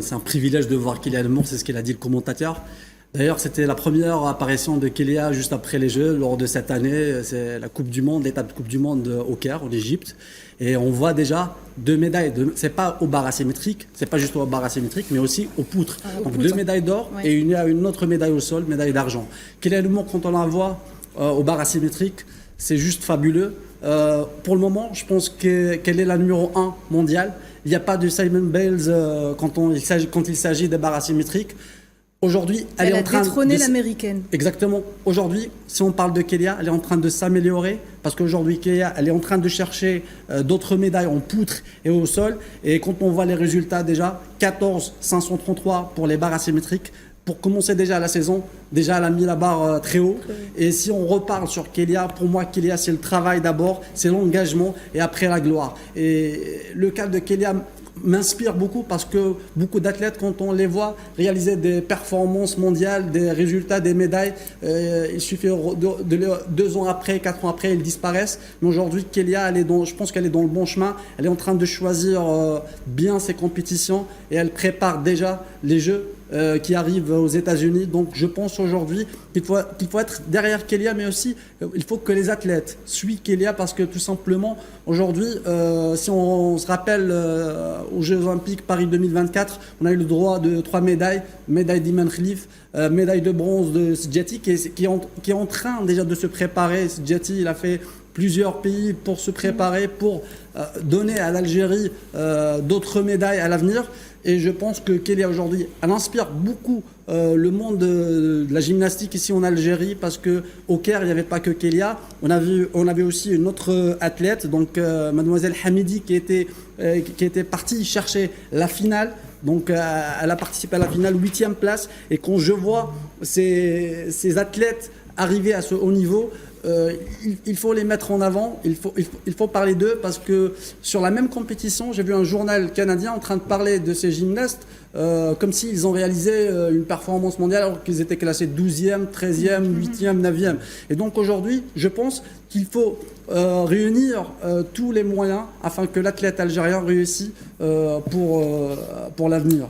c'est un privilège de voir Kylian Moore, c'est ce qu'il a dit le commentateur. D'ailleurs, c'était la première apparition de Kylian juste après les Jeux, lors de cette année. C'est la Coupe du Monde, l'étape de Coupe du Monde au Caire, en Égypte. Et on voit déjà 2 médailles. C'est pas au bar asymétrique, c'est pas juste au bar asymétrique, mais aussi aux poutres. Donc 2 médailles d'or et une autre médaille au sol, médaille d'argent. Kylian Moore, quand on la voit au bar asymétrique, c'est juste fabuleux. Pour le moment, je pense qu'elle est la numéro 1 mondiale. Il n'y a pas de Simon Bales quand il s'agit des barres asymétriques. Aujourd'hui, elle est en train de détrôné l'américaine. Exactement. Aujourd'hui, si on parle de Kélia, elle est en train de s'améliorer parce qu'aujourd'hui, Kélia, elle est en train de chercher d'autres médailles en poutre et au sol. Et quand on voit les résultats déjà, 14 533 pour les barres asymétriques. Pour commencer déjà la saison, déjà elle a mis la barre très haut. Et si on reparle sur Kélia, pour moi, Kélia, c'est le travail d'abord, c'est l'engagement et après la gloire. Et le cas de Kélia m'inspire beaucoup parce que beaucoup d'athlètes, quand on les voit réaliser des performances mondiales, des résultats, des médailles, il suffit de 2 ans après, 4 ans après, ils disparaissent. Mais aujourd'hui, Kélia, je pense qu'elle est dans le bon chemin. Elle est en train de choisir bien ses compétitions et elle prépare déjà les Jeux qui arrivent aux États-Unis. Donc je pense aujourd'hui qu'il faut être derrière Kélia, mais aussi il faut que les athlètes suivent Kélia parce que tout simplement aujourd'hui, si on se rappelle aux Jeux Olympiques Paris 2024, on a eu le droit de 3 médailles, médaille d'Iman Khalif, médaille de bronze de Sidjati qui est en train déjà de se préparer. Sidjati, il a fait plusieurs pays pour se préparer, pour donner à l'Algérie d'autres médailles à l'avenir. Et je pense que Kélia aujourd'hui, elle inspire beaucoup le monde de la gymnastique ici en Algérie parce qu'au Caire, il n'y avait pas que Kélia. On avait aussi une autre athlète, donc mademoiselle Hamidi, qui était partie chercher la finale. Donc elle a participé à la finale, 8e place. Et quand je vois ces athlètes arriver à ce haut niveau, il faut les mettre en avant, il faut parler d'eux parce que sur la même compétition, j'ai vu un journal canadien en train de parler de ces gymnastes comme s'ils ont réalisé une performance mondiale alors qu'ils étaient classés 12e, 13e, 8e, 9e. Et donc aujourd'hui, je pense qu'il faut réunir tous les moyens afin que l'athlète algérien réussisse pour l'avenir.